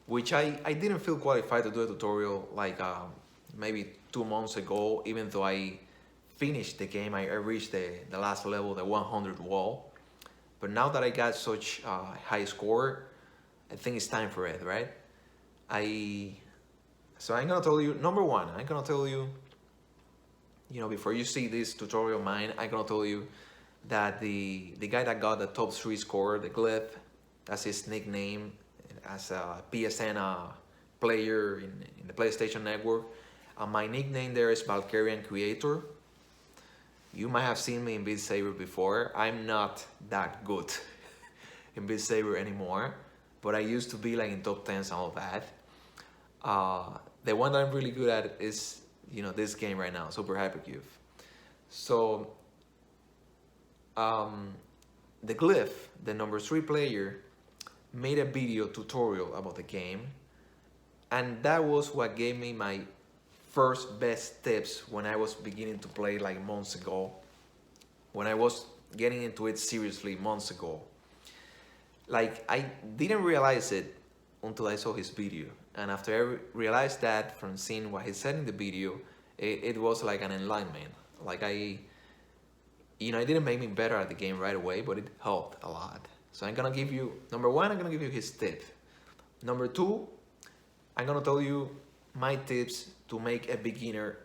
which I didn't feel qualified to do a tutorial like maybe 2 months ago, even though I finished the game. I reached the last level, the 100 wall. But now that I got such high score, I think it's time for it, right? I So I'm gonna tell you, number one, I'm gonna tell you, before you see this tutorial of mine, I'm gonna tell you that the guy that got the top 3 score, the Glyph, that's his nickname as a PSN player in the PlayStation Network. My nickname there is Valkeriancreator. You might have seen me in Beat Saber before. I'm not that good in Beat Saber anymore, but I used to be like in top 10s and all that. The one that I'm really good at is, this game right now, SuperHyperCube. So, the Glyph, the number 3 player, made a video tutorial about the game, and that was what gave me my first best tips when I was beginning to play like months ago, when I was getting into it seriously months ago. Like, I didn't realize it until I saw his video, and after I realized that from seeing what he said in the video, it was like an enlightenment. Like, it didn't make me better at the game right away, but it helped a lot. So I'm gonna give you, number one, I'm gonna give you his tip. Number two, I'm gonna tell you my tips to make a beginner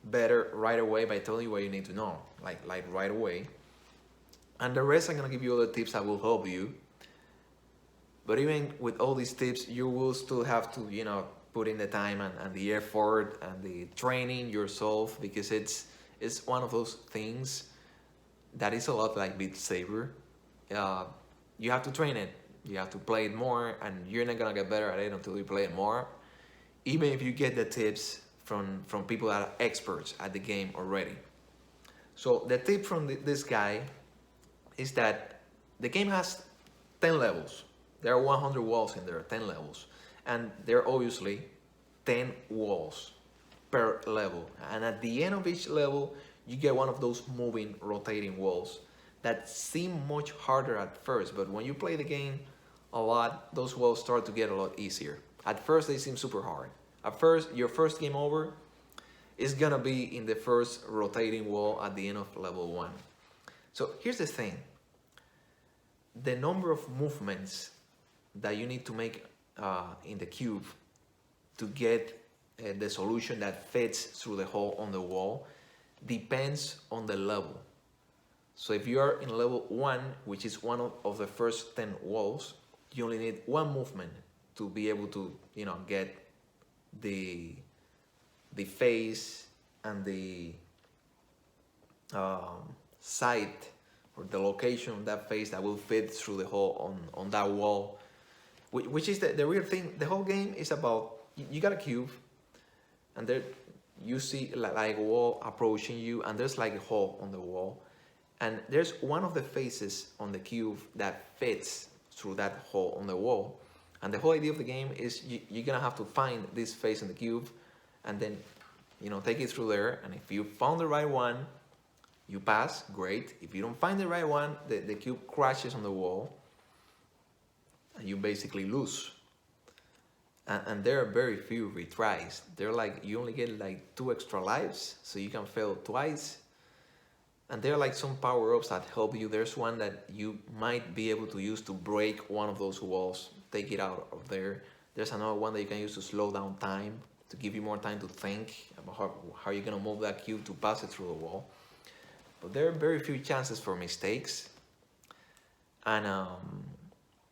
better right away by telling you what you need to know, like right away. And the rest, I'm gonna give you other tips that will help you. But even with all these tips, you will still have to, put in the time and the effort and the training yourself, because it's one of those things that is a lot like Beat Saber. You have to train it, you have to play it more, and you're not gonna get better at it until you play it more, even if you get the tips from people that are experts at the game already. So the tip from this guy is that the game has 10 levels. There are 100 walls in there, 10 levels. And there are obviously 10 walls per level. And at the end of each level, you get one of those moving, rotating walls that seem much harder at first, but when you play the game a lot, those walls start to get a lot easier. At first, they seem super hard. At first, your first game over is gonna be in the first rotating wall at the end of level 1. So here's the thing. The number of movements that you need to make in the cube to get the solution that fits through the hole on the wall depends on the level. So if you are in level 1, which is one of the first 10 walls, you only need one movement to be able to, get the face and the site or the location of that face that will fit through the hole on that wall, which is the real thing. The whole game is about, you got a cube, and there you see like a wall approaching you, and there's like a hole on the wall, and there's one of the faces on the cube that fits through that hole on the wall. And the whole idea of the game is you're gonna have to find this face in the cube, and then take it through there. And if you found the right one, you pass, great. If you don't find the right one, the cube crashes on the wall, and you basically lose. And there are very few retries. They're like, you only get like 2 extra lives, so you can fail twice. And there are like some power-ups that help you. There's one that you might be able to use to break one of those walls, take it out of there. There's another one that you can use to slow down time, to give you more time to think about how you're gonna move that cube to pass it through the wall. But there are very few chances for mistakes. And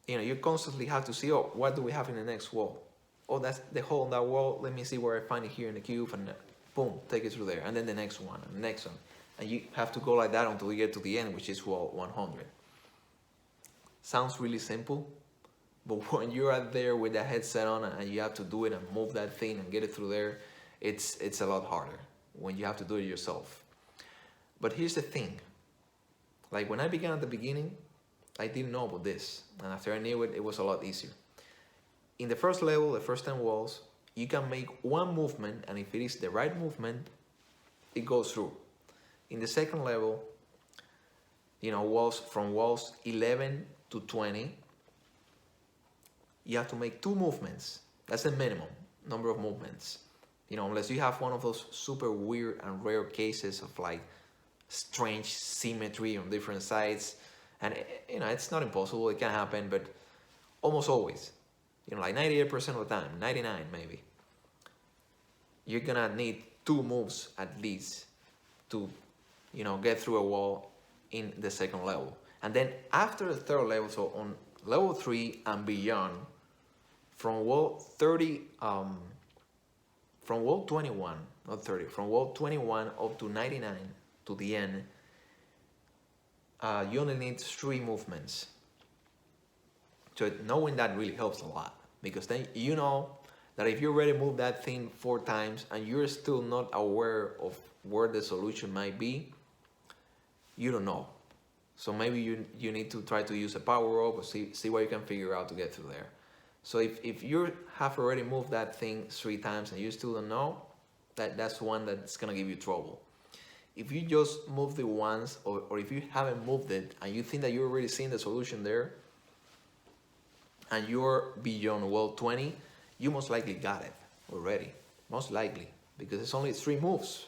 you constantly have to see, oh, what do we have in the next wall? Oh, that's the hole in that wall. Let me see where I find it here in the cube, and boom, take it through there. And then the next one, and the next one. And you have to go like that until you get to the end, which is wall 100. Sounds really simple, but when you're out there with that headset on and you have to do it and move that thing and get it through there, it's a lot harder when you have to do it yourself. But here's the thing. Like, when I began at the beginning, I didn't know about this. And after I knew it, it was a lot easier. In the first level, the first 10 walls, you can make one movement, and if it is the right movement, it goes through. In the second level, walls 11 to 20, you have to make 2 movements. That's the minimum number of movements. You know, unless you have one of those super weird and rare cases of like strange symmetry on different sides. And you know, it's not impossible, it can happen, but almost always, you know, like 98% of the time, 99 maybe, you're gonna need 2 moves at least to, you know, get through a wall in the second level. And then after the third level, so on level 3 and beyond, from wall 30, from wall 21, not 30, from wall 21 up to 99 to the end, you only need 3 movements. So knowing that really helps a lot, because then you know that if you already moved that thing 4 times and you're still not aware of where the solution might be, you don't know. So maybe you need to try to use a power-up or see what you can figure out to get through there. So if you have already moved that thing 3 times and you still don't know, that's one that's gonna give you trouble. If you just move it once, or if you haven't moved it and you think that you're already seeing the solution there, and you're beyond wall 20, you most likely got it already, most likely, because it's only 3 moves.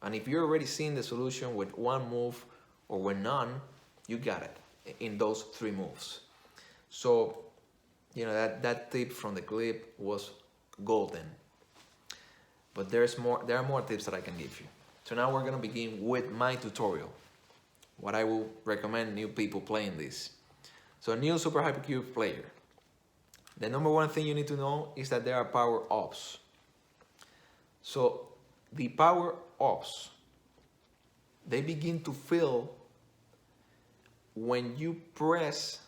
And if you're already seeing the solution with 1 move or with none, you got it in those 3 moves. So, you know, that tip from the clip was golden. But there are more tips that I can give you. So now we're gonna begin with my tutorial, what I will recommend new people playing this. So a new SuperHyperCube player, the number 1 thing you need to know is that there are power-ups. So the power-ups, they begin to fill when you press,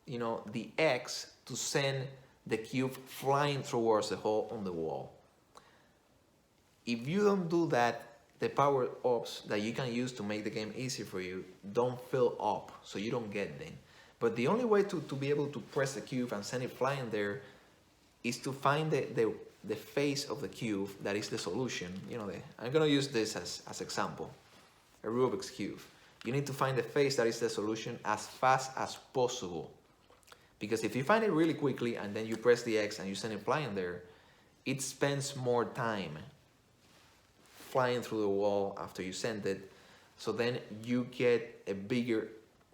you know, the X to send the cube flying towards the hole on the wall. If you don't do that, the power-ups that you can use to make the game easy for you don't fill up, so you don't get them. But the only way to be able to press the cube and send it flying there is to find the face of the cube that is the solution. You know, I'm gonna use this as example, a Rubik's Cube. You need to find the face that is the solution as fast as possible. Because if you find it really quickly and then you press the X and you send it flying there, it spends more time flying through the wall after you send it. So then you get a bigger,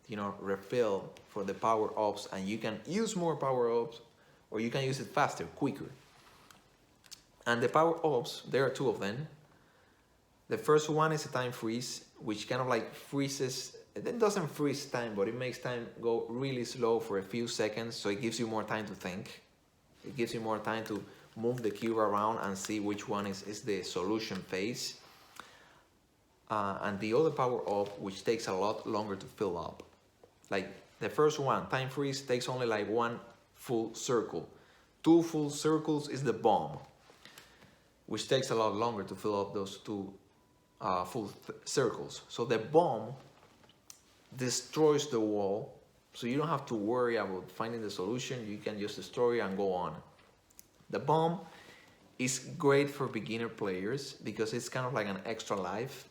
you know, refill for the power-ups, and you can use more power-ups, or you can use it faster, quicker. And the power-ups, there are 2 of them. The first one is a time freeze, which kind of like freezes, it doesn't freeze time, but it makes time go really slow for a few seconds, so it gives you more time to think. It gives you more time to move the cube around and see which one is the solution phase. And the other power-up, which takes a lot longer to fill up. Like the first one, time freeze, takes only like 1 full circle. 2 full circles is the bomb, which takes a lot longer to fill up those 2 full circles. So the bomb destroys the wall, so you don't have to worry about finding the solution. You can just destroy it and go on. The bomb is great for beginner players because it's kind of like an extra life.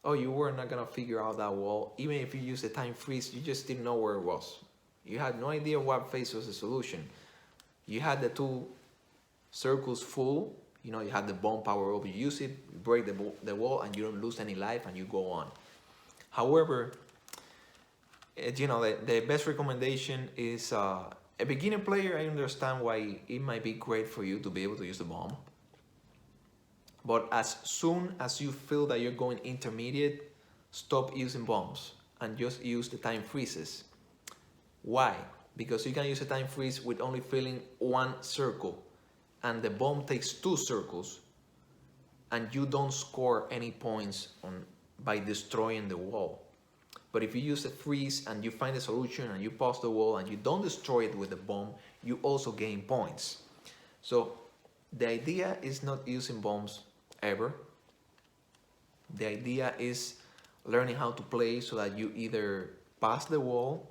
Oh, you were not gonna figure out that wall. Even if you use the time freeze, you just didn't know where it was. You had no idea what phase was the solution. You had the 2 circles full, you know, you had the bomb power up, you use it, you break the wall, and you don't lose any life, and you go on. However, you know, the best recommendation is a beginner player. I understand why it might be great for you to be able to use the bomb. But as soon as you feel that you're going intermediate, stop using bombs and just use the time freezes. Why? Because you can use a time freeze with only filling 1 circle, and the bomb takes 2 circles, and you don't score any points by destroying the wall. But if you use a freeze and you find a solution and you pause the wall and you don't destroy it with the bomb, you also gain points. So the idea is not using bombs ever. The idea is learning how to play so that you either pass the wall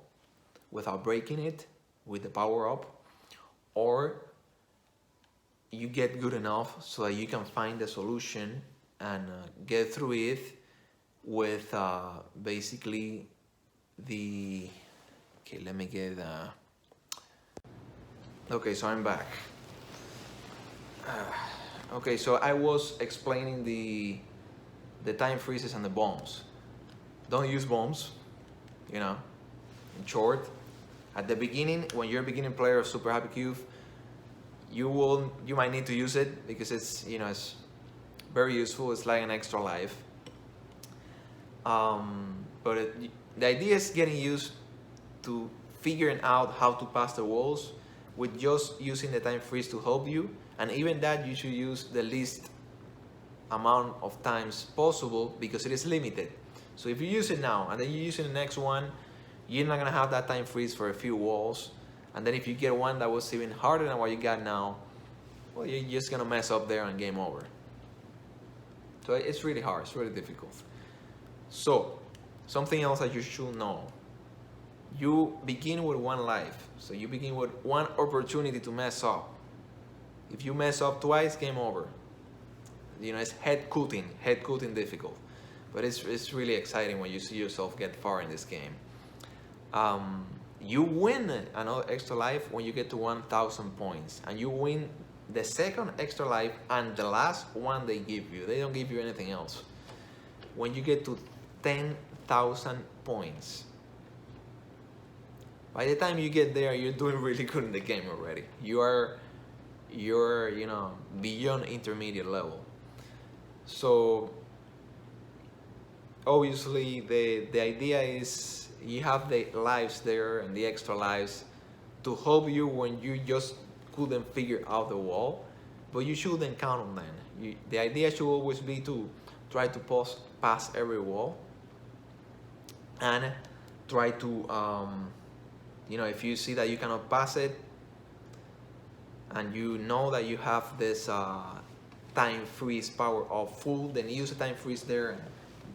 without breaking it with the power-up, or you get good enough so that you can find the solution and get through it with basically the, okay, let me get Okay, so I'm back. Okay, so I was explaining the time freezes and the bombs. Don't use bombs, you know. In short, at the beginning, when you're a beginning player of SuperHyperCube, you might need to use it because it's very useful. It's like an extra life. But the idea is getting used to figuring out how to pass the walls with just using the time freeze to help you, and even that you should use the least amount of times possible because it is limited. So if you use it now and then you use it in the next one, you're not gonna have that time freeze for a few walls, and then if you get one that was even harder than what you got now, well, you're just gonna mess up there and game over. So it's really hard, it's really difficult. So something else that you should know: you begin with one life, so you begin with one opportunity to mess up. If you mess up twice, game over. It's head cutting difficult, but it's really exciting when you see yourself get far in this game. You win another extra life when you get to 1,000 points, and you win the second extra life and the last one they give you. They don't give you anything else. When you get to 10,000 points, by the time you get there, you're doing really good in the game already. You're beyond intermediate level. So obviously the idea is you have the lives there and the extra lives to help you when you just couldn't figure out the wall, but you shouldn't count on them. The idea should always be to try to pass every wall, and try to if you see that you cannot pass it and you know that you have this time freeze power off full, then use the time freeze there and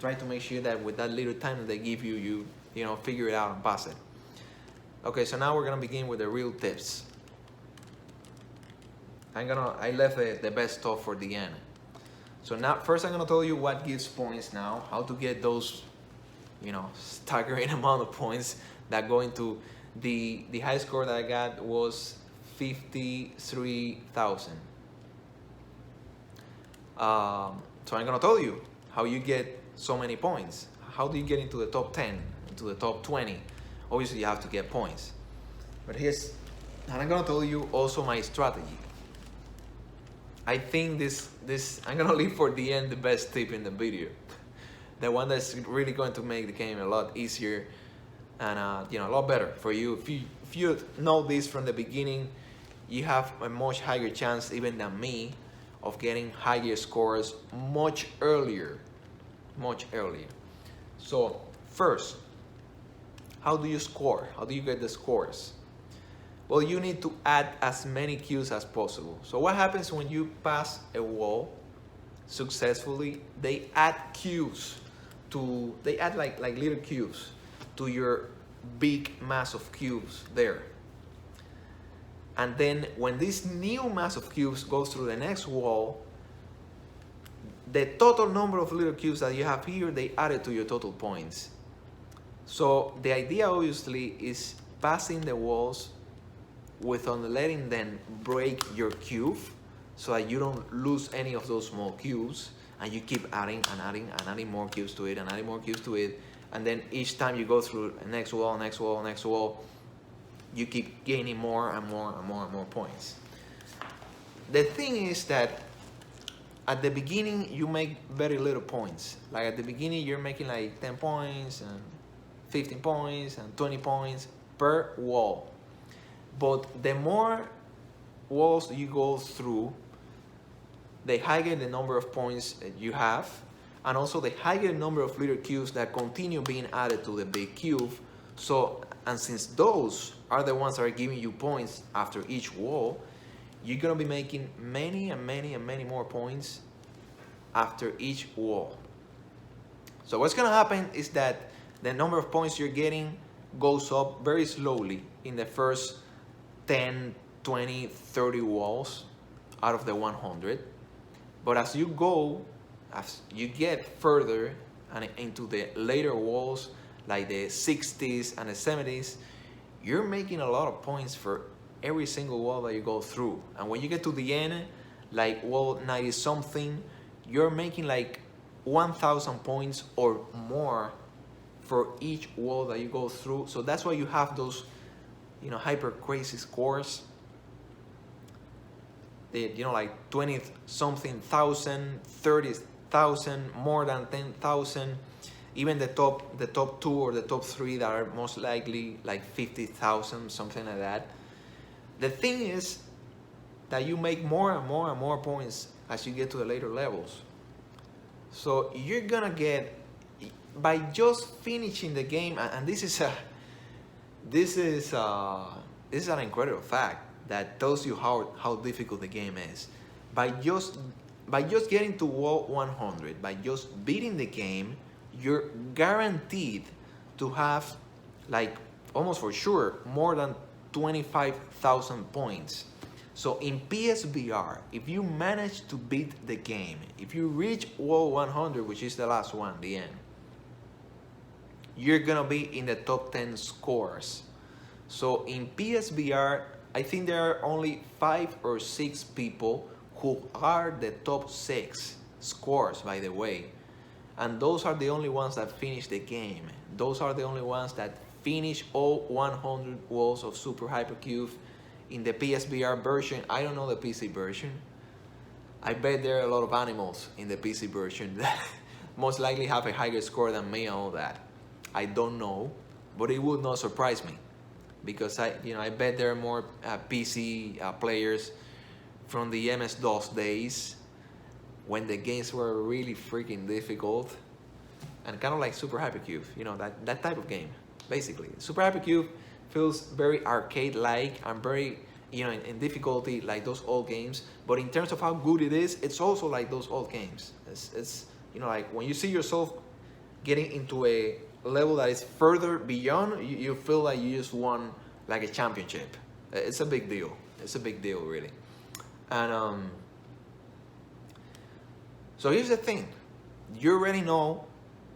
try to make sure that with that little time that they give you, you figure it out and pass it. Okay, so now we're gonna begin with the real tips. I left the best stuff for the end. So now, first I'm gonna tell you what gives points now, how to get those, staggering amount of points that go into the high score that I got was 53,000. So I'm gonna tell you how you get so many points. How do you get into the top 10, into the top 20? Obviously you have to get points. But and I'm gonna tell you also my strategy. I think this I'm gonna leave for the end the best tip in the video. The one that's really going to make the game a lot easier and a lot better for you. If you know this from the beginning, you have a much higher chance even than me of getting higher scores much earlier. So first, how do you score? How do you get the scores? Well, you need to add as many cubes as possible. So what happens when you pass a wall successfully? They add cubes they add like little cubes to your big mass of cubes there. And then when this new mass of cubes goes through the next wall, the total number of little cubes that you have here, they add it to your total points. So the idea obviously is passing the walls without letting them break your cube, so that you don't lose any of those small cubes, and you keep adding and adding more cubes to it and adding more cubes to it, and then each time you go through the next wall, you keep gaining more and more points. The thing is that at the beginning you make very little points. Like at the beginning you're making like 10 points and 15 points and 20 points per wall. But the more walls you go through, the higher the number of points you have, and also the higher number of little cubes that continue being added to the big cube. So, and since those are the ones that are giving you points after each wall, you're gonna be making many more points after each wall. So what's gonna happen is that the number of points you're getting goes up very slowly in the first 10, 20, 30 walls out of the 100. But as you get further and into the later walls, like the 60s and the 70s, you're making a lot of points for every single wall that you go through. And when you get to the end, like wall 90 something, you're making like 1,000 points or more for each wall that you go through. So that's why you have those, you know, hyper crazy scores. They, you know, like 20 something thousand, 30,000, more than 10,000. Even the top 2 or the top 3 that are most likely like 50,000, something like that. The thing is that you make more and more and more points as you get to the later levels. So you're gonna get, by just finishing the game, and this is an incredible fact that tells you how difficult the game is. By just getting to wall 100, by just beating the game, you're guaranteed to have, like, almost for sure, more than 25,000 points. So in PSVR, if you manage to beat the game, if you reach wall 100, which is the last one, the end, you're gonna be in the top 10 scores. So in PSVR, I think there are only 5 or 6 people who are the top 6 scores, by the way. And those are the only ones that finish the game. Those are the only ones that finish all 100 walls of SuperHyperCube in the PSVR version. I don't know the PC version. I bet there are a lot of animals in the PC version that most likely have a higher score than me and all that. I don't know, but it would not surprise me, because I bet there are more PC players from the MS-DOS days when the games were really freaking difficult, and kind of like SuperHyperCube, you know, that type of game, basically. SuperHyperCube feels very arcade-like and very, you know, in difficulty like those old games, but in terms of how good it is, it's also like those old games. It's you know, like when you see yourself getting into a level that is further beyond, you feel like you just won like a championship. It's a big deal. It's a big deal, really. And so here's the thing. You already know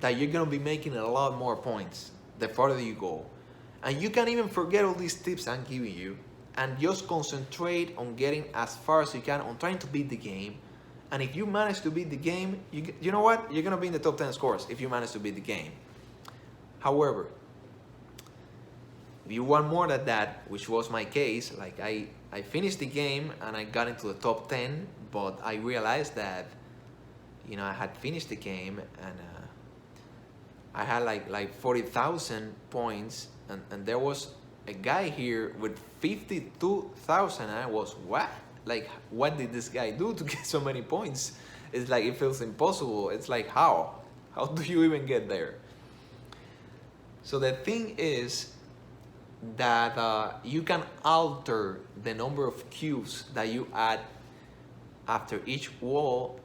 that you're gonna be making a lot more points the farther you go. And you can even forget all these tips I'm giving you and just concentrate on getting as far as you can on trying to beat the game. And if you manage to beat the game, you know what? You're gonna be in the top 10 scores if you manage to beat the game. However, if you want more than that, which was my case, like I finished the game and I got into the top 10, but I realized that, you know, I had finished the game and I had like 40,000 points, and there was a guy here with 52,000. I was, what? Like, what did this guy do to get so many points? It's like, it feels impossible. It's like, how do you even get there? So the thing is that you can alter the number of cubes that you add after each wall,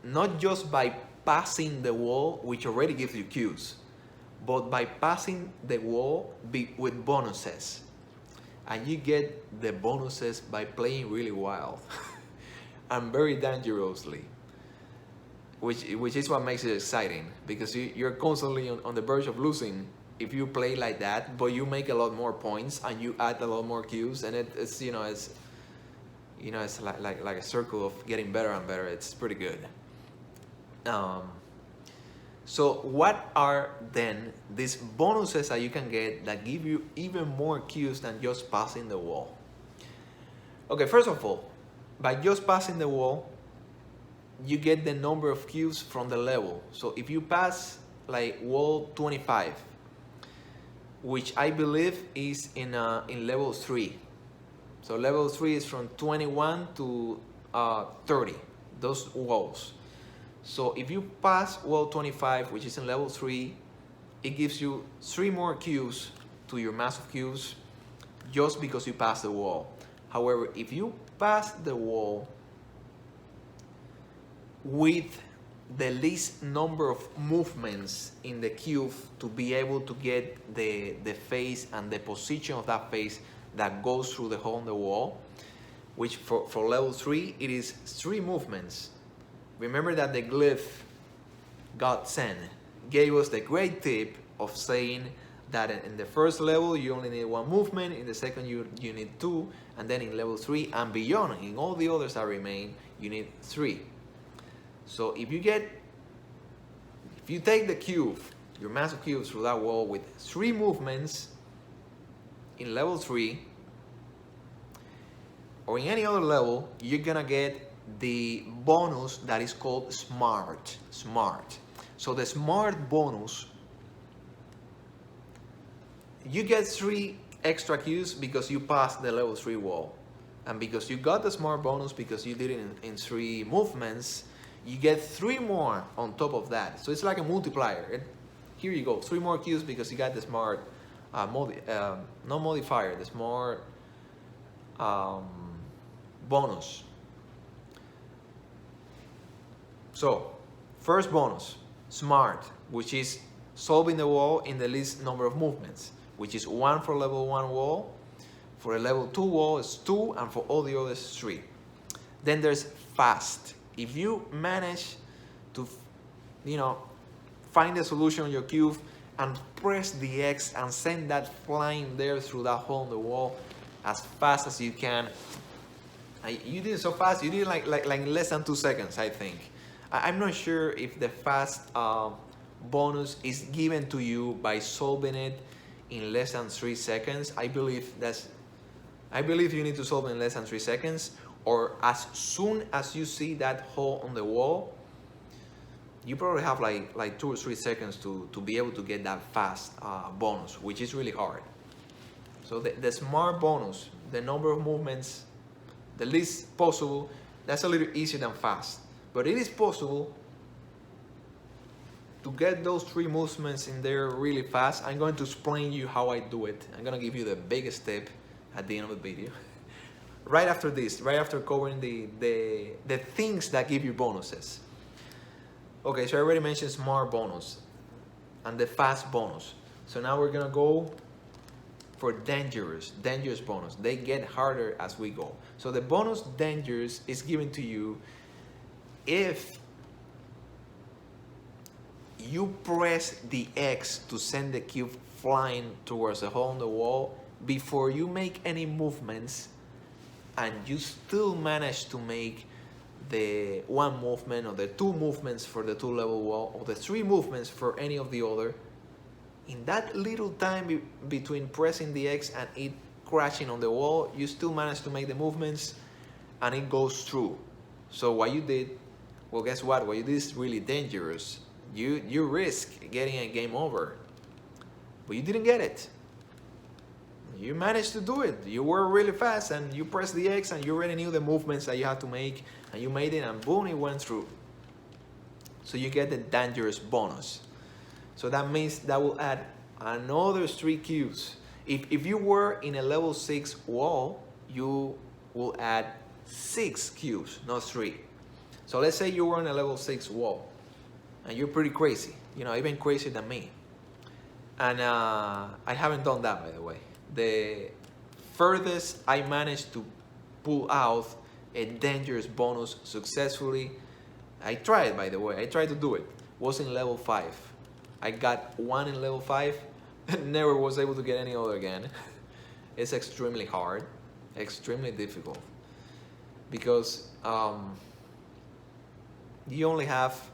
not just by passing the wall, which already gives you cubes, but by passing the wall with bonuses. And you get the bonuses by playing really wild and very dangerously, which is what makes it exciting, because you're constantly on the verge of losing if you play like that, but you make a lot more points and you add a lot more cubes, and it's like a circle of getting better and better. It's pretty good. So what are then these bonuses that you can get that give you even more cubes than just passing the wall? Okay, first of all, by just passing the wall, you get the number of cubes from the level. So if you pass like wall 25, which I believe is in level 3. So level 3 is from 21 to 30, those walls. So if you pass wall 25, which is in level 3, it gives you 3 more cubes to your mass of cubes just because you passed the wall. However, if you pass the wall with the least number of movements in the cube to be able to get the face and the position of that face that goes through the hole in the wall, which for level 3, it is 3 movements. Remember that the glyph God sent gave us the great tip of saying, that in the first level you only need one movement, in the second you need two, and then in level 3 and beyond, in all the others that remain, you need 3. So if you take the cube, your massive cube, through that wall with 3 movements in level 3, or in any other level, you're gonna get the bonus that is called smart. So the smart bonus, you get 3 extra cubes because you passed the level 3 wall, and because you got the smart bonus because you did it in 3 movements, you get 3 more on top of that. So it's like a multiplier. Here you go, 3 more cubes because you got the smart not modifier, the smart bonus. So first bonus, smart, which is solving the wall in the least number of movements, which is 1 for level 1 wall, for a level 2 wall is 2, and for all the others 3. Then there's fast. If you manage to, find the solution on your cube and press the X and send that flying there through that hole in the wall as fast as you can. You did it so fast, you did it like less than 2 seconds, I think. I'm not sure if the fast bonus is given to you by solving it in less than 3 seconds. I believe you need to solve it in less than 3 seconds, or as soon as you see that hole on the wall, you probably have like 2 or 3 seconds to be able to get that fast bonus, which is really hard. So the smart bonus, the number of movements, the least possible, that's a little easier than fast. But it is possible to get those 3 movements in there really fast. I'm going to explain you how I do it. I'm going to give you the biggest tip at the end of the video. Right after this, right after covering the things that give you bonuses. Okay, so I already mentioned smart bonus and the fast bonus. So now we're gonna go for dangerous bonus. They get harder as we go. So the bonus dangerous is given to you if you press the X to send the cube flying towards the hole in the wall before you make any movements, and you still manage to make the 1 movement or the 2 movements for the 2 level wall, or the 3 movements for any of the other. In that little time between pressing the X and it crashing on the wall, you still manage to make the movements and it goes through. So what you did, well, guess what? What you did is really dangerous. You risk getting a game over, but you didn't get it. You managed to do it. You were really fast and you pressed the X and you already knew the movements that you had to make, and you made it, and boom, it went through. So you get the dangerous bonus. So that means that will add another 3 cubes. If you were in a level 6 wall, you will add 6 cubes, not 3. So let's say you were in a level 6 wall and you're pretty crazy, even crazier than me. And I haven't done that, by the way. The furthest I managed to pull out a dangerous bonus successfully, I tried, by the way, I tried to do it, was in level 5. I got 1 in level 5 and never was able to get any other again. It's extremely hard, extremely difficult, because you only have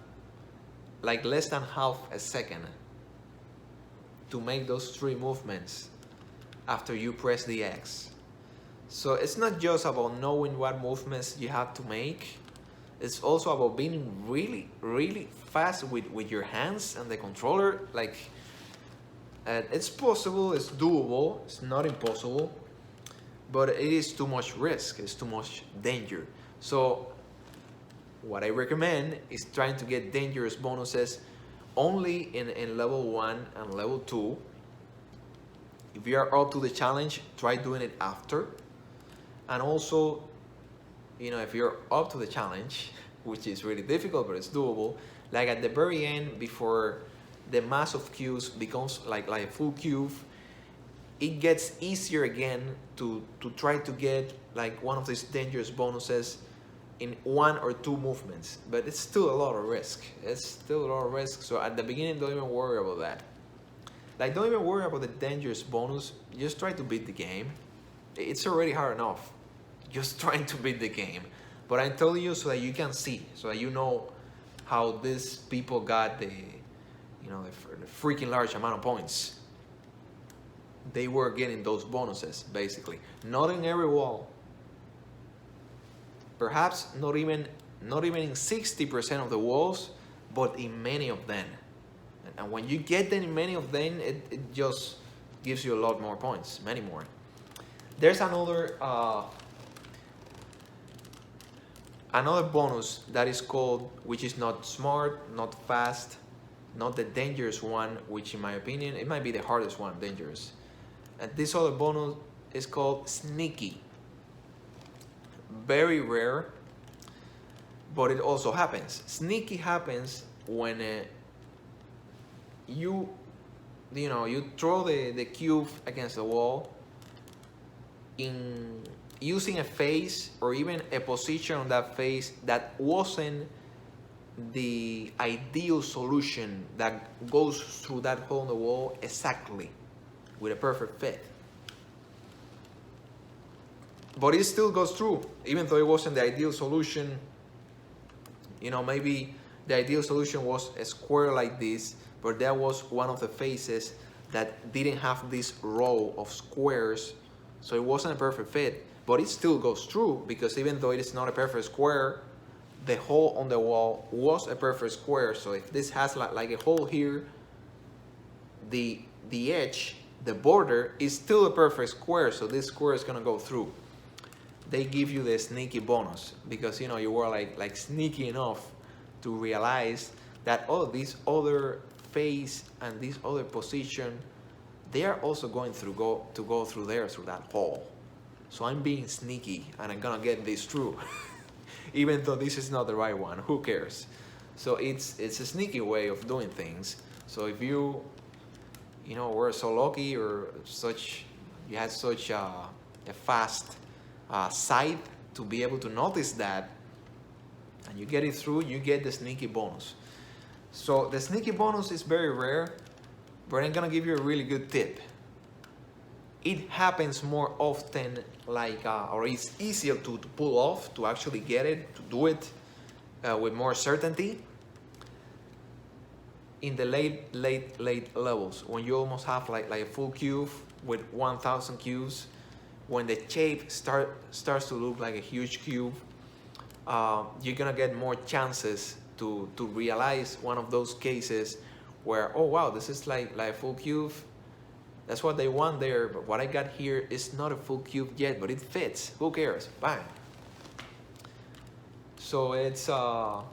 like less than half a second to make those 3 movements after you press the X. So it's not just about knowing what movements you have to make, it's also about being really, really fast with your hands and the controller. Like, it's possible, it's doable, it's not impossible, but it is too much risk, it's too much danger. So what I recommend is trying to get dangerous bonuses only in level 1 and level 2. If you are up to the challenge, try doing it after. And also, if you're up to the challenge, which is really difficult, but it's doable, like at the very end, before the mass of cubes becomes like a full cube, it gets easier again to try to get like one of these dangerous bonuses in 1 or 2 movements. But it's still a lot of risk. So at the beginning, don't even worry about that. Like, don't even worry about the dangerous bonus. Just try to beat the game. It's already hard enough just trying to beat the game. But I tell you so that you can see, so that you know how these people got the freaking large amount of points. They were getting those bonuses, basically. Not in every wall. Perhaps not even in 60% of the walls, but in many of them. And when you get them in many of them, it just gives you a lot more points, many more. There's another bonus that is called, which is not smart, not fast, not the dangerous one, which in my opinion, it might be the hardest one, dangerous. And this other bonus is called sneaky. Very rare, but it also happens. Sneaky happens when you throw the cube against the wall in using a face or even a position on that face that wasn't the ideal solution that goes through that hole in the wall exactly with a perfect fit. But it still goes through, even though it wasn't the ideal solution. Maybe the ideal solution was a square like this, but that was one of the faces that didn't have this row of squares, so it wasn't a perfect fit. But it still goes through, because even though it is not a perfect square, the hole on the wall was a perfect square. So if this has like a hole here, the edge, the border is still a perfect square, so this square is gonna go through. They give you the sneaky bonus because you were like sneaky enough to realize that this other face and this other position, they are also going to go through there, through that hole. So I'm being sneaky and I'm gonna get this through. Even though this is not the right one, who cares? So it's a sneaky way of doing things. So if you were so lucky or you had such a fast sight to be able to notice that, and you get it through, you get the sneaky bonus. So the sneaky bonus is very rare, but I'm gonna give you a really good tip. It happens more often, or it's easier to pull off, to actually get it, to do it with more certainty in the late levels, when you almost have like a full cube with 1,000 cubes. When the shape starts to look like a huge cube, you're gonna get more chances to realize one of those cases where, oh wow, this is like a full cube. That's what they want there, but what I got here is not a full cube yet, but it fits. Who cares? Bang. So it's the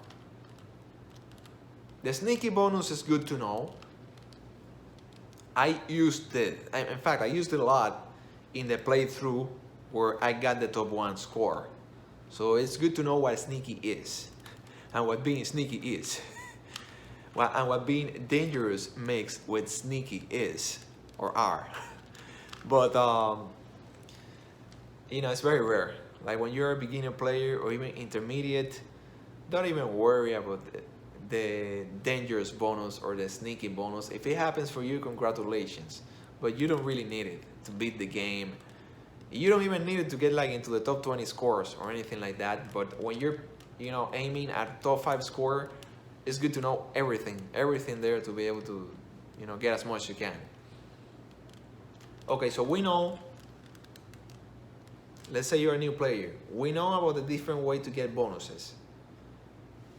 sneaky bonus is good to know. I used it. In fact, I used it a lot in the playthrough where I got the top 1 score. So it's good to know what sneaky is and what being sneaky is. And what being dangerous mixed with sneaky is or are. But it's very rare. Like when you're a beginner player or even intermediate, don't even worry about the dangerous bonus or the sneaky bonus. If it happens for you, congratulations. But you don't really need it to beat the game. You don't even need it to get like into the top 20 scores or anything like that. But when you're aiming at top 5 score, it's good to know everything there to be able to get as much as you can. Okay, so we know, let's say you're a new player, we know about the different way to get bonuses.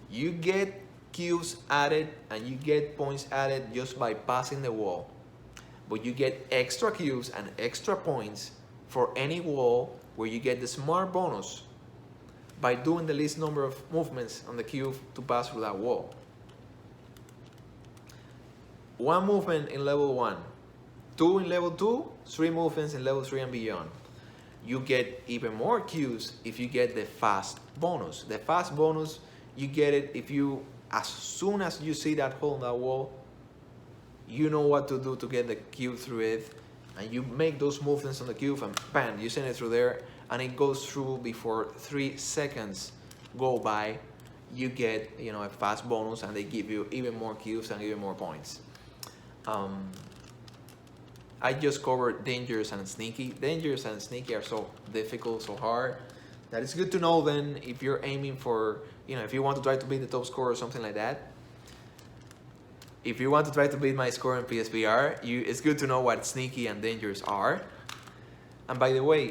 You get cubes added and you get points added just by passing the wall. But you get extra cubes and extra points for any wall where you get the smart bonus by doing the least number of movements on the cube to pass through that wall. 1 movement in level 1, 2 in level 2, 3 movements in level 3 and beyond. You get even more cubes if you get the fast bonus. The fast bonus, you get it if you, as soon as you see that hole in that wall, you know what to do to get the cube through it, and you make those movements on the cube and bam, you send it through there, and it goes through before 3 seconds go by. You get a fast bonus, and they give you even more cubes and even more points. I just covered dangerous and sneaky. Dangerous and sneaky are so difficult, so hard, that it's good to know then if you're aiming for, if you want to try to beat the top score or something like that. If you want to try to beat my score in psvr, it's good to know what sneaky and dangerous are. And by the way,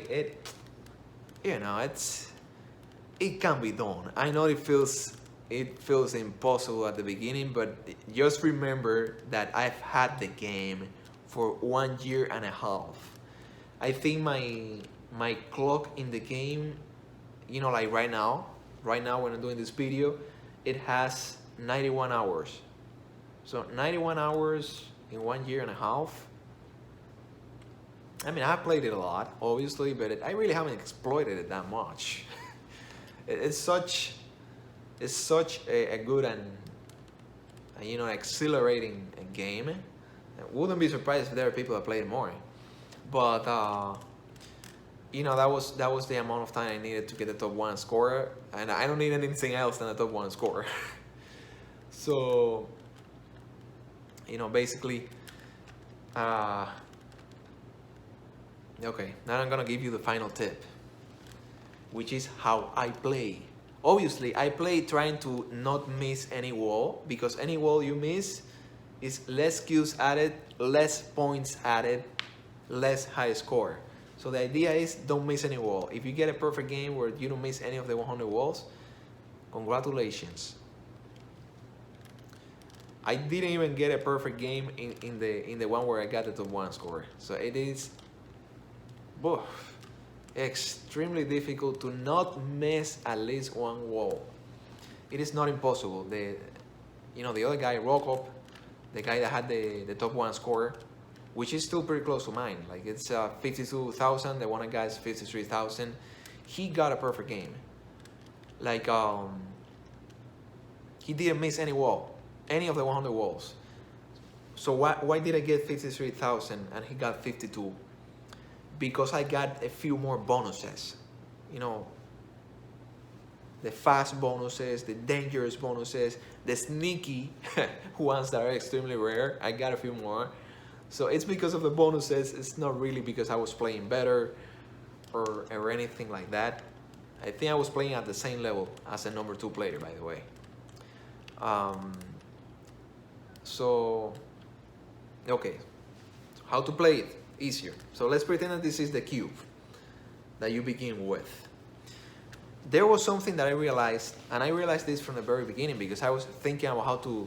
it can be done. I know it feels impossible at the beginning, but just remember that I've had the game for 1.5 years. I think my clock in the game, like right now when I'm doing this video, it has 91 hours. So 91 hours in 1.5 years. I mean, I've played it a lot, obviously, but I really haven't exploited it that much. It's such a good and exhilarating game. I wouldn't be surprised if there are people that play it more. But that was the amount of time I needed to get the top 1 score, and I don't need anything else than a top 1 score. So basically, okay, now I'm gonna give you the final tip, which is how I play. Obviously, I play trying to not miss any wall, because any wall you miss is less cubes added, less points added, less high score. So the idea is don't miss any wall. If you get a perfect game where you don't miss any of the 100 walls, congratulations. I didn't even get a perfect game in the one where I got the top 1 score. So it is extremely difficult to not miss at least one wall. It is not impossible. The other guy, Rockup, the guy that had the top 1 score, which is still pretty close to mine. Like it's 52,000. The one I got is 53,000. He got a perfect game. Like he didn't miss any wall, any of the 100 walls. So why did I get 53,000 and he got 52? Because I got a few more bonuses. The fast bonuses, the dangerous bonuses, the sneaky ones that are extremely rare. I got a few more. So it's because of the bonuses. It's not really because I was playing better or anything like that. I think I was playing at the same level as a number 2 player, by the way. So, okay, how to play it? Easier. So let's pretend that this is the cube that you begin with. There was something that I realized, and I realized this from the very beginning because I was thinking about how to,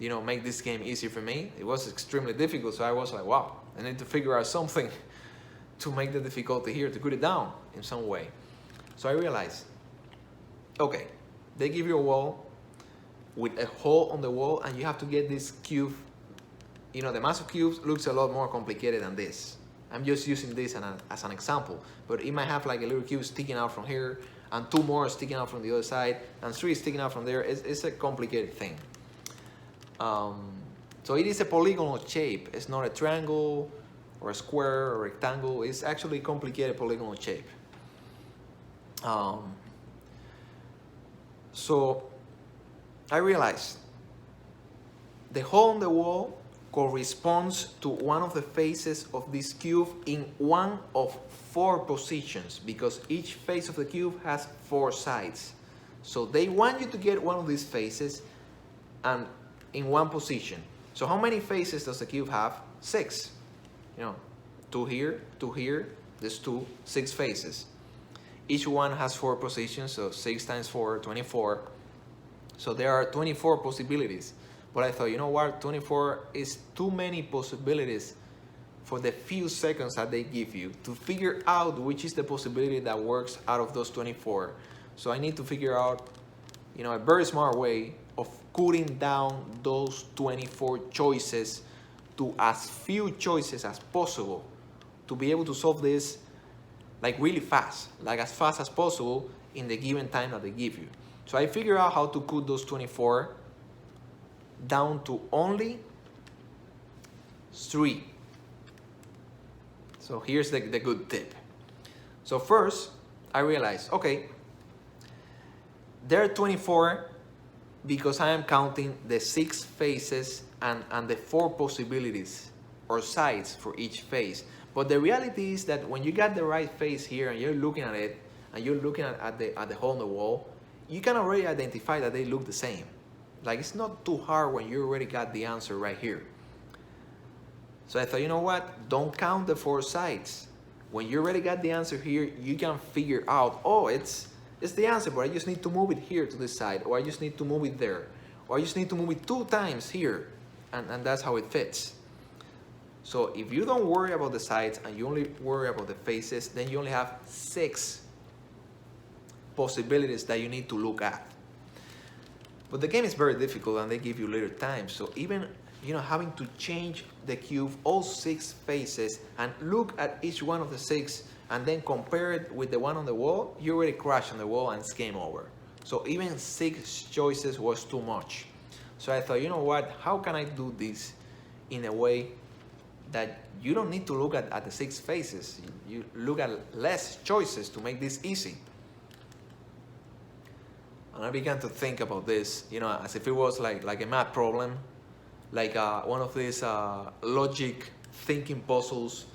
make this game easier for me. It was extremely difficult, so I was like, wow, I need to figure out something to make the difficulty here, to cut it down in some way. So I realized, okay, they give you a wall with a hole on the wall, and you have to get this cube. The massive cubes looks a lot more complicated than this. I'm just using this as an example, but it might have like a little cube sticking out from here, and 2 more sticking out from the other side, and 3 sticking out from there. It's a complicated thing. So it is a polygonal shape. It's not a triangle or a square or a rectangle. It's actually a complicated polygonal shape. So I realized the hole in the wall corresponds to one of the faces of this cube in one of 4 positions, because each face of the cube has 4 sides. So they want you to get one of these faces and in one position. So how many faces does the cube have? 6. 2 here, 2 here, there's 2, 6 faces. Each one has 4 positions, so 6 times 4, 24. So there are 24 possibilities. But I thought, you know what, 24 is too many possibilities for the few seconds that they give you to figure out which is the possibility that works out of those 24. So I need to figure out, a very smart way of cutting down those 24 choices to as few choices as possible to be able to solve this like really fast, like as fast as possible in the given time that they give you. So I figured out how to cut those 24 down to only 3. So here's the good tip. So first, I realized, okay, there are 24 because I am counting the 6 faces and the 4 possibilities or sides for each face. But the reality is that when you got the right face here and you're looking at it, and you're looking at the hole in the wall, you can already identify that they look the same. Like, it's not too hard when you already got the answer right here. So I thought, you know what? Don't count the 4 sides. When you already got the answer here, you can figure out, oh, it's the answer, but I just need to move it here to this side, or I just need to move it there, or I just need to move it 2 times here, and that's how it fits. So if you don't worry about the sides and you only worry about the faces, then you only have 6 possibilities that you need to look at. But the game is very difficult and they give you little time, so even having to change the cube, all 6 faces, and look at each one of the 6 and then compare it with the one on the wall, you already crash on the wall and it's game over. So even 6 choices was too much. So I thought, you know what, how can I do this in a way that you don't need to look at the 6 faces, you look at less choices to make this easy. And I began to think about this, as if it was like a math problem, like one of these logic thinking puzzles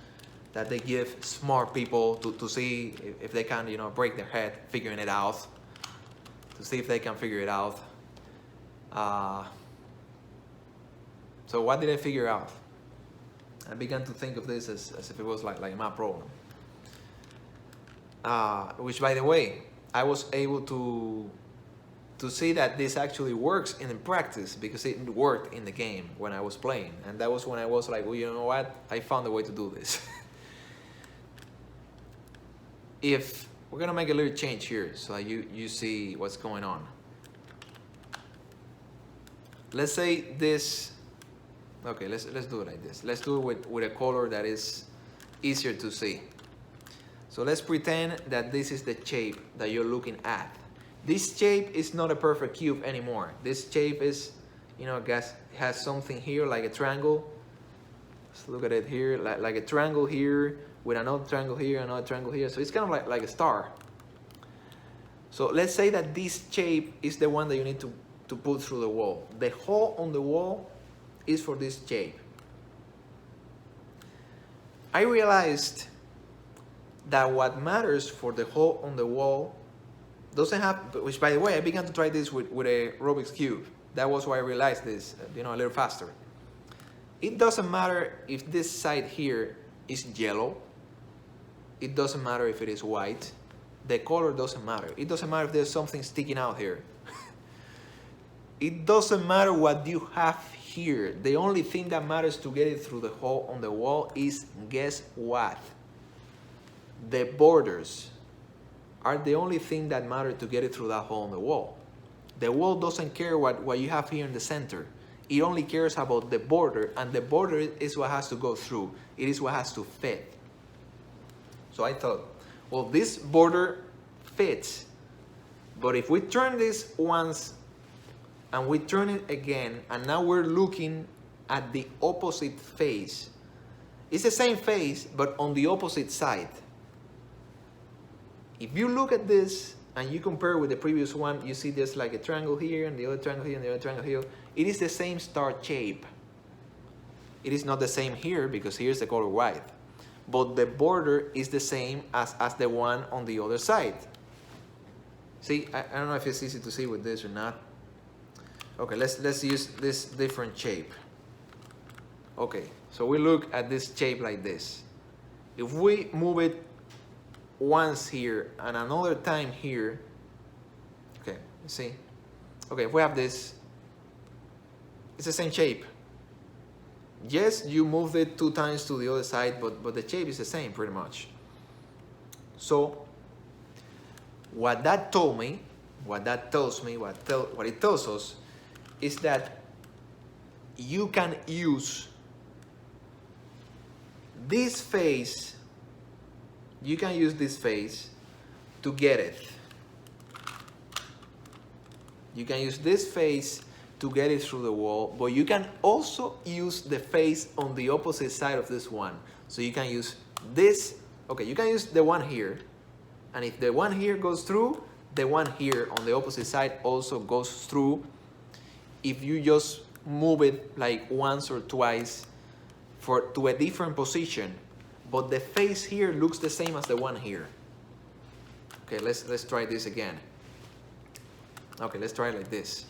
that they give smart people to see if they can, break their head figuring it out, to see if they can figure it out. So what did I figure out? I began to think of this as if it was like a math problem. Which, by the way, I was able to see that this actually works in practice, because it worked in the game when I was playing. And that was when I was like, well, you know what? I found a way to do this. If we're gonna make a little change here so that you see what's going on. Let's say this, okay, let's do it like this. Let's do it with a color that is easier to see. So let's pretend that this is the shape that you're looking at. This shape is not a perfect cube anymore. This shape is, has something here like a triangle. Let's look at it here, like a triangle here with another triangle here, another triangle here. So it's kind of like a star. So let's say that this shape is the one that you need to put through the wall. The hole on the wall is for this shape. I realized that what matters for the hole on the wall doesn't have, which, by the way, I began to try this with a Rubik's Cube. That was why I realized this, a little faster. It doesn't matter if this side here is yellow. It doesn't matter if it is white. The color doesn't matter. It doesn't matter if there's something sticking out here. It doesn't matter what you have here. The only thing that matters to get it through the hole on the wall is, guess what? The borders are the only thing that matter to get it through that hole in the wall. The wall doesn't care what you have here in the center. It only cares about the border, and the border is what has to go through. It is what has to fit. So I thought, well, this border fits, but if we turn this once and we turn it again, and now we're looking at the opposite face. It's the same face, but on the opposite side. If you look at this and you compare with the previous one, you see there's like a triangle here and the other triangle here and the other triangle here. It is the same star shape. It is not the same here because here's the color white. But the border is the same as the one on the other side. See, I don't know if it's easy to see with this or not. Okay, let's use this different shape. Okay, so we look at this shape like this. If we move it once here and another time here, okay, you see? Okay, if we have this, it's the same shape. Yes, you moved it 2 times to the other side, but the shape is the same pretty much. So what that told me, what it tells us is that you can use this face, to get it. You can use this face to get it through the wall, but you can also use the face on the opposite side of this one. So you can use this, okay, you can use the one here, and if the one here goes through, the one here on the opposite side also goes through if you just move it like once or twice to a different position, but the face here looks the same as the one here. Okay, let's try this again. Okay, let's try it like this.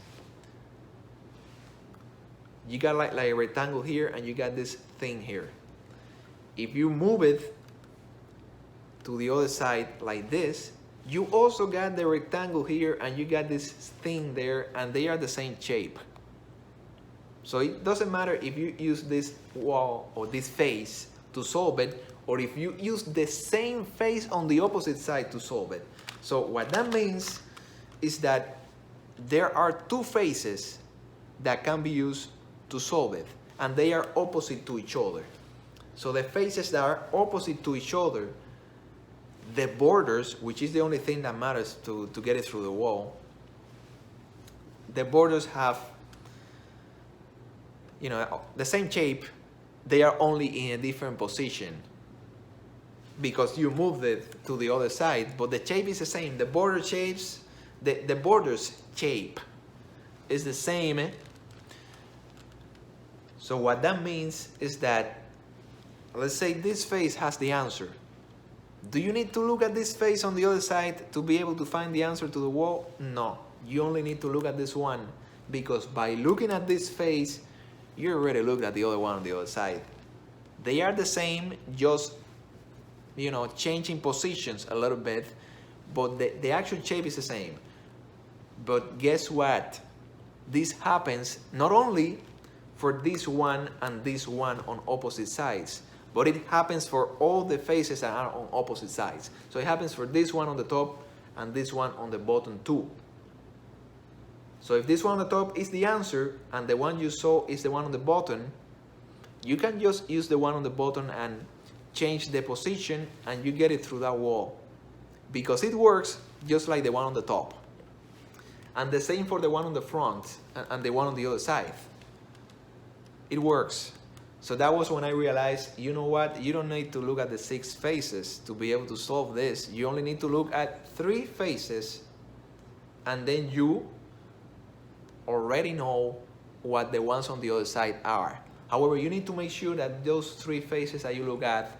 You got like a rectangle here, and you got this thing here. If you move it to the other side like this, you also got the rectangle here, and you got this thing there, and they are the same shape. So it doesn't matter if you use this wall or this face to solve it, or if you use the same face on the opposite side to solve it. So what that means is that there are two faces that can be used to solve it, and they are opposite to each other. So the faces that are opposite to each other, the borders, which is the only thing that matters to get it through the wall, the borders have, you know, the same shape. They are only in a different position because you moved it to the other side, but the shape is the same. The border shapes, the borders shape is the same. So what that means is that, let's say this face has the answer. Do you need to look at this face on the other side to be able to find the answer to the wall? No, you only need to look at this one, because by looking at this face, you already looked at the other one on the other side. They are the same, just, you know, changing positions a little bit, but the actual shape is the same. But guess what? This happens not only for this one and this one on opposite sides, but it happens for all the faces that are on opposite sides. So it happens for this one on the top and this one on the bottom too. So if this one on the top is the answer and the one you saw is the one on the bottom, you can just use the one on the bottom and change the position, and you get it through that wall, because it works just like the one on the top. And the same for the one on the front and the one on the other side. It works. So that was when I realized, you know what, you don't need to look at the 6 faces to be able to solve this. You only need to look at 3 faces, and then you already know what the ones on the other side are. However, you need to make sure that those 3 faces that you look at,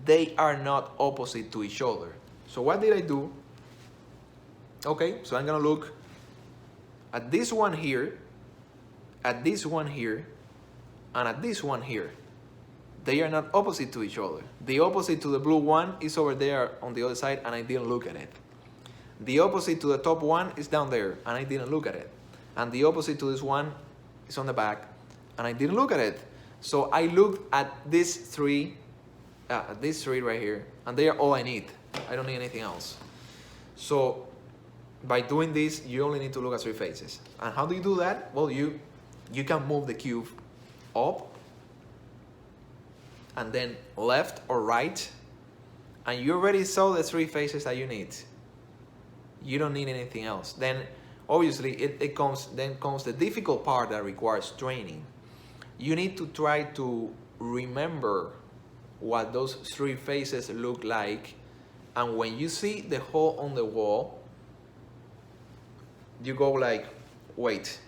they are not opposite to each other. So what did I do? Okay, so I'm gonna look at this one here, at this one here, and at this one here. They are not opposite to each other. The opposite to the blue one is over there on the other side, and I didn't look at it. The opposite to the top one is down there, and I didn't look at it. And the opposite to this one is on the back, and I didn't look at it. So I looked at these 3 right here, and they are all I need. I don't need anything else. So by doing this, you only need to look at 3 faces. And how do you do that? Well, you can move the cube up and then left or right, and you already saw the 3 faces that you need. You don't need anything else. Then obviously it comes the difficult part that requires training. You need to try to remember what those 3 faces look like, and when you see the hole on the wall, you go like, wait,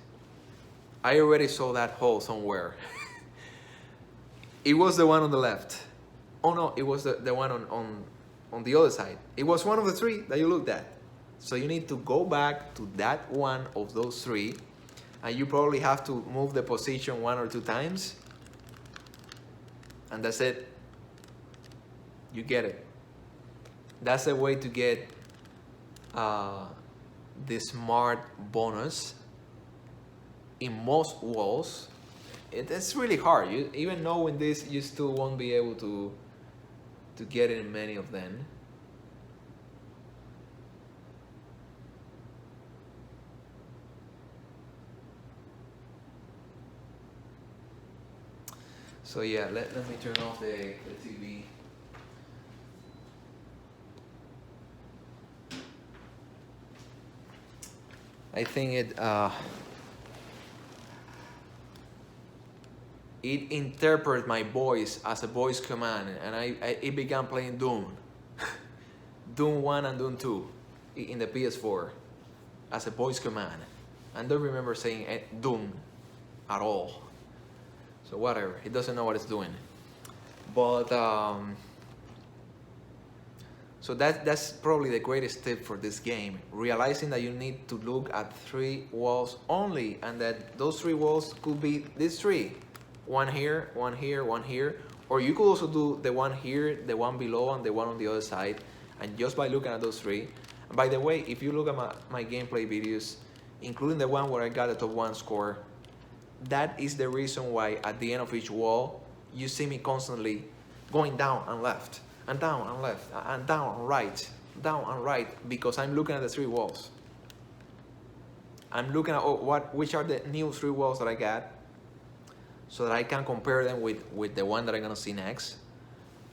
I already saw that hole somewhere. It was the one on the left. Oh no, it was the one on the other side. It was one of the 3 that you looked at. So you need to go back to that one of those 3, and you probably have to move the position 1 or 2 times, and that's it. You get it. That's a way to get the smart bonus in most walls. It's really hard. You even knowing this, you still won't be able to get it in many of them. So yeah, let me turn off the TV. I think it interprets my voice as a voice command, and it began playing Doom. Doom 1 and Doom 2 in the PS4 as a voice command. I don't remember saying Doom at all. So whatever, he doesn't know what it's doing. But so that's probably the greatest tip for this game, realizing that you need to look at 3 walls only, and that those 3 walls could be these 3. One here, one here, one here. Or you could also do the one here, the one below, and the one on the other side. And just by looking at those 3. And by the way, if you look at my gameplay videos, including the one where I got a top 1 score, that is the reason why at the end of each wall, you see me constantly going down and left, and down and left, and down and right, because I'm looking at the 3 walls. I'm looking at which are the new 3 walls that I got, so that I can compare them with the one that I'm gonna see next,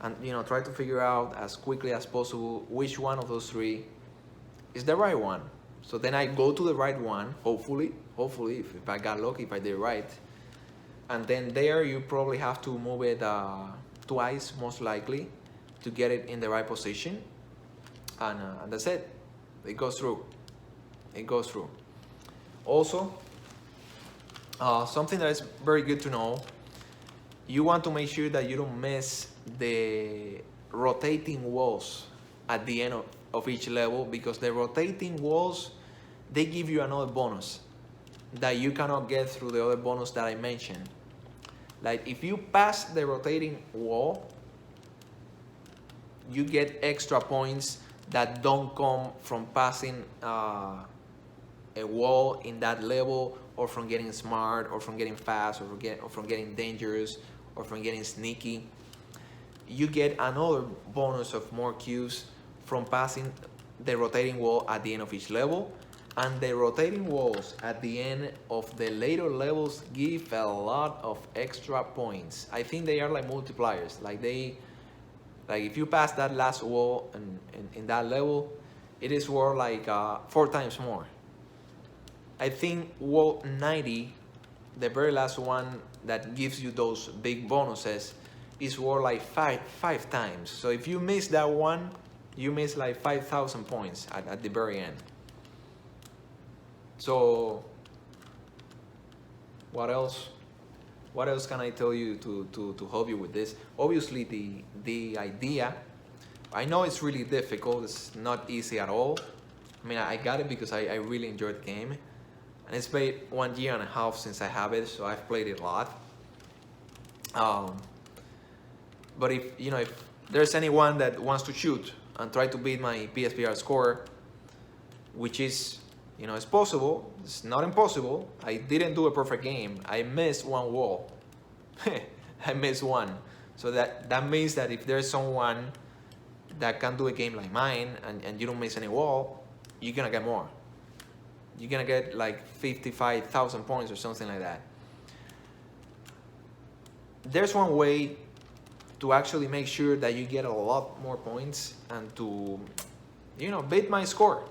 and try to figure out as quickly as possible which one of those 3 is the right one. So then I go to the right one, hopefully if I got lucky, if I did right, and then there you probably have to move it twice, most likely, to get it in the right position, and that's it. It goes through. Also, something that is very good to know, you want to make sure that you don't miss the rotating walls at the end of each level, because the rotating walls, they give you another bonus that you cannot get through the other bonus that I mentioned. Like if you pass the rotating wall, you get extra points that don't come from passing a wall in that level, or from getting smart, or from getting fast, or from getting dangerous, or from getting sneaky. You get another bonus of more cubes from passing the rotating wall at the end of each level. And the rotating walls at the end of the later levels give a lot of extra points. I think they are like multipliers. Like if you pass that last wall in that level, it is worth like 4 times more. I think wall 90, the very last one that gives you those big bonuses, is worth like five times. So if you miss that one, you miss like 5,000 points at the very end. So what else can I tell you to help you with this? Obviously the idea, I know it's really difficult, it's not easy at all. I mean, I got it because I really enjoyed the game, and it's been 1.5 years since I have it, so I've played it a lot. But if there's anyone that wants to shoot and try to beat my psvr score, which is, it's possible, it's not impossible. I didn't do a perfect game. I missed 1 wall. I missed 1. So that means that if there's someone that can do a game like mine, and you don't miss any wall, you're gonna get more. You're gonna get like 55,000 points or something like that. There's one way to actually make sure that you get a lot more points and to, beat my score.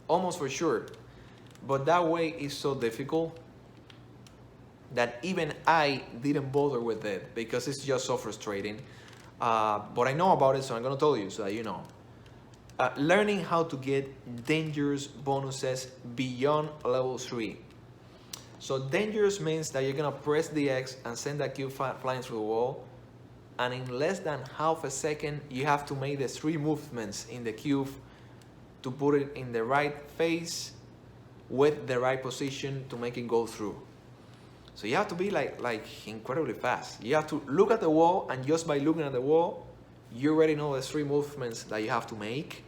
Almost for sure. But that way is so difficult that even I didn't bother with it, because it's just so frustrating. But I know about it, so I'm gonna tell you so that you know. Learning how to get dangerous bonuses beyond level 3. So dangerous means that you're gonna press the X and send that cube flying through the wall, and in less than half a second you have to make the 3 movements in the cube to put it in the right phase with the right position to make it go through. So you have to be like incredibly fast. You have to look at the wall, and just by looking at the wall, you already know the 3 movements that you have to make.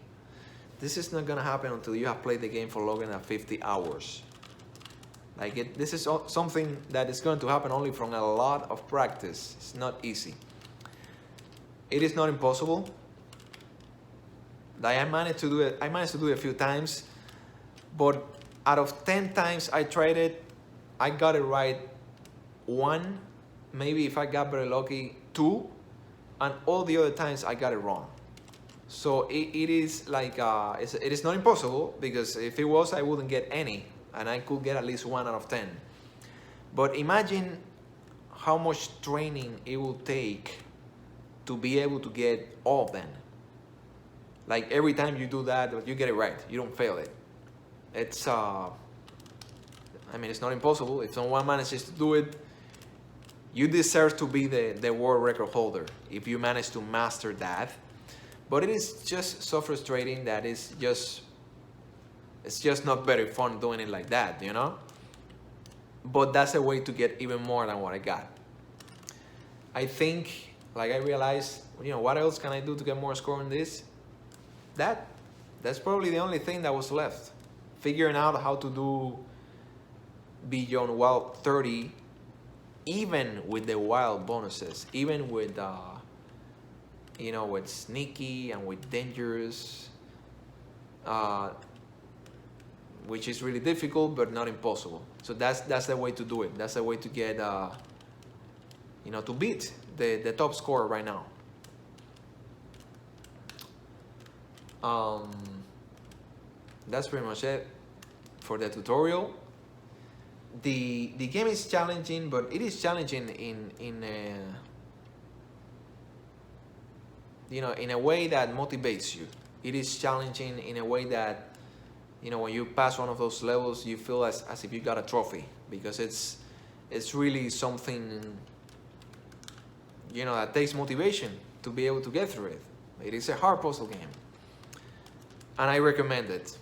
This is not gonna happen until you have played the game for longer than 50 hours. This is something that is going to happen only from a lot of practice. It's not easy. It is not impossible. I managed to do it a few times, but out of 10 times I tried it, I got it right 1, maybe if I got very lucky 2, and all the other times I got it wrong. So it is like, it is not impossible, because if it was, I wouldn't get any, and I could get at least 1 out of 10. But imagine how much training it will take to be able to get all of them. Like every time you do that, you get it right, you don't fail it. It's it's not impossible. If someone manages to do it, You deserve to be the world record holder if you manage to master that. But it is just so frustrating that it's just not very fun doing it like that, you know? But that's a way to get even more than what I got. I think, like I realized, you know, what else can I do to get more score in this? That's probably the only thing that was left. Figuring out how to do beyond wild 30, even with the wild bonuses, even with you know, with sneaky and with dangerous, which is really difficult but not impossible. So that's the way to do it. That's the way to get you know, to beat the top scorer right now. That's pretty much it for the tutorial. The game is challenging, but it is challenging in you know, in a way that motivates you. It is challenging in a way that, you know, when you pass one of those levels, you feel as if you got a trophy, because it's really something, you know, that takes motivation to be able to get through it. It is a hard puzzle game, and I recommend it.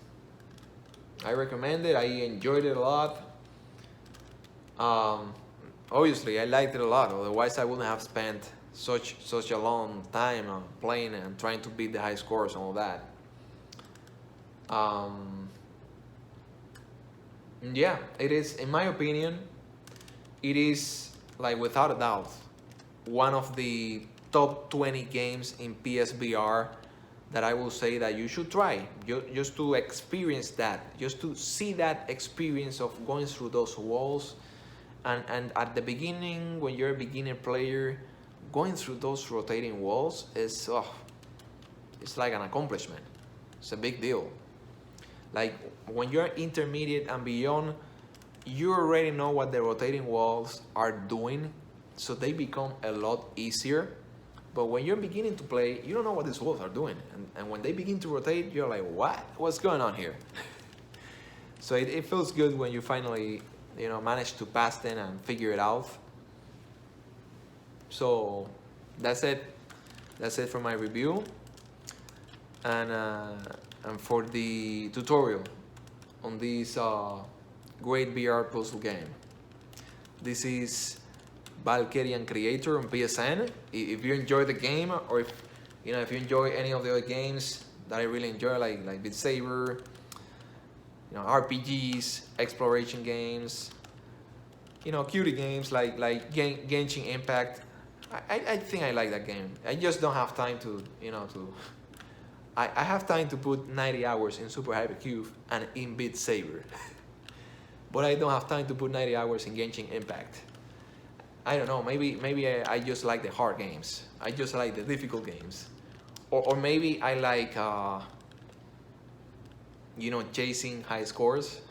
I enjoyed it a lot. Obviously, I liked it a lot. Otherwise, I wouldn't have spent such a long time playing and trying to beat the high scores and all that. Yeah, it is, in my opinion, it is, like, without a doubt, one of the top 20 games in PSVR that I will say that you should try, just to experience that, just to see that experience of going through those walls. And at the beginning, when you're a beginner player, going through those rotating walls is, it's like an accomplishment. It's a big deal. Like, when you're intermediate and beyond, you already know what the rotating walls are doing, so they become a lot easier. But when you're beginning to play, you don't know what these walls are doing. And when they begin to rotate, you're like, what? What's going on here? So it feels good when you finally, you know, manage to pass them and figure it out. So that's it. That's it for my review. And for the tutorial on this great VR puzzle game. This is Valkeriancreator on PSN. If you enjoy the game, or if you enjoy any of the other games that I really enjoy, like Beat Saber, you know, RPGs, exploration games, you know, cutie games like Genshin Impact. I think I like that game. I just don't have time to, you know, I have time to put 90 hours in SuperHyperCube and in Beat Saber. But I don't have time to put 90 hours in Genshin Impact. I don't know, maybe I just like the hard games. I just like the difficult games. Or maybe I like, you know, chasing high scores.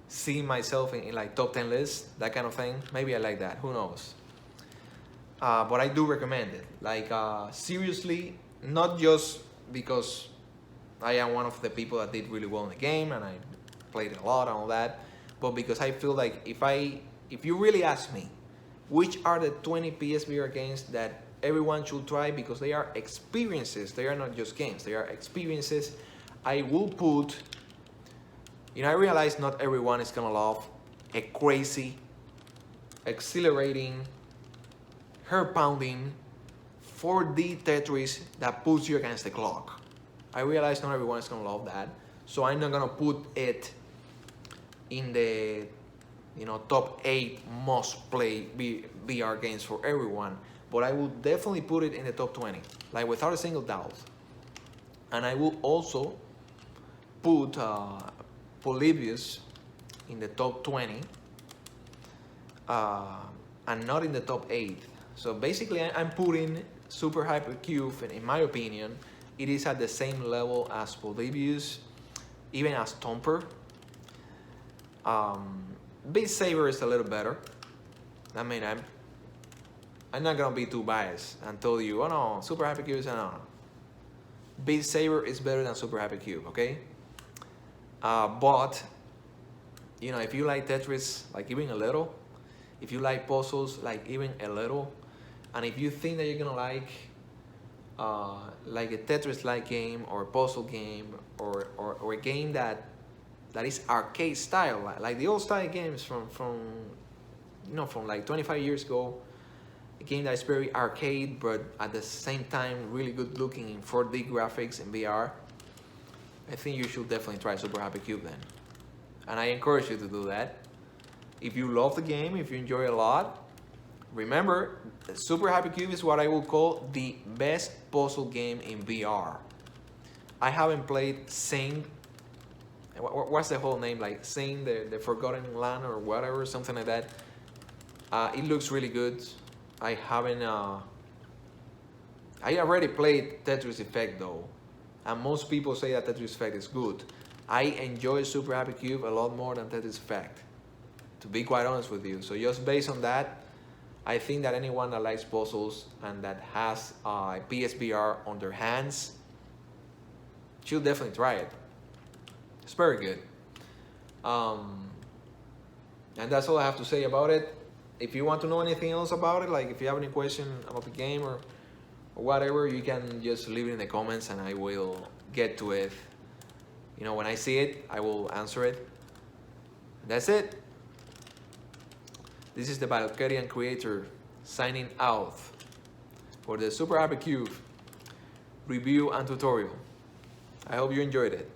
Seeing myself in like top 10 lists, that kind of thing. Maybe I like that, who knows. But I do recommend it. Like, seriously, not just because I am one of the people that did really well in the game and I played it a lot and all that, but because I feel like if you really ask me, which are the 20 PSVR games that everyone should try because they are experiences, they are not just games, they are experiences, I will put, you know, I realize not everyone is gonna love a crazy, exhilarating, hair-pounding 4D Tetris that puts you against the clock. I realize not everyone is gonna love that, so I'm not gonna put it in the, you know, top 8 must play VR games for everyone, but I will definitely put it in the top 20, like without a single doubt. And I will also put Polybius in the top 20 and not in the top 8. So basically I'm putting SuperHyperCube, in my opinion, it is at the same level as Polybius, even as Tomper. Beat Saber is a little better. I mean, I'm not gonna be too biased and tell you, oh no, SuperHyperCube is no. Beat Saber is better than SuperHyperCube, okay? But, you know, if you like Tetris, like even a little, if you like puzzles, like even a little, and if you think that you're gonna like a Tetris-like game or a puzzle game or a game that is arcade style, like the old style games from from like 25 years ago, a game that is very arcade but at the same time really good looking in 4D graphics and VR, I think you should definitely try SuperHyperCube then. And I encourage you to do that. If you love the game, if you enjoy it a lot, remember, SuperHyperCube is what I will call the best puzzle game in VR. I haven't played Sing. What's the whole name? Like Sing, the Forgotten Land or whatever, something like that. It looks really good. I haven't. I already played Tetris Effect though, and most people say that Tetris Effect is good. I enjoy SuperHyperCube a lot more than Tetris Effect, to be quite honest with you. So just based on that, I think that anyone that likes puzzles and that has PSVR on their hands should definitely try it. It's very good. And that's all I have to say about it. If you want to know anything else about it, like if you have any question about the game or whatever, you can just leave it in the comments and I will get to it. You know, when I see it, I will answer it. That's it. This is the Valkeriancreator signing out for the SuperHyperCube review and tutorial. I hope you enjoyed it.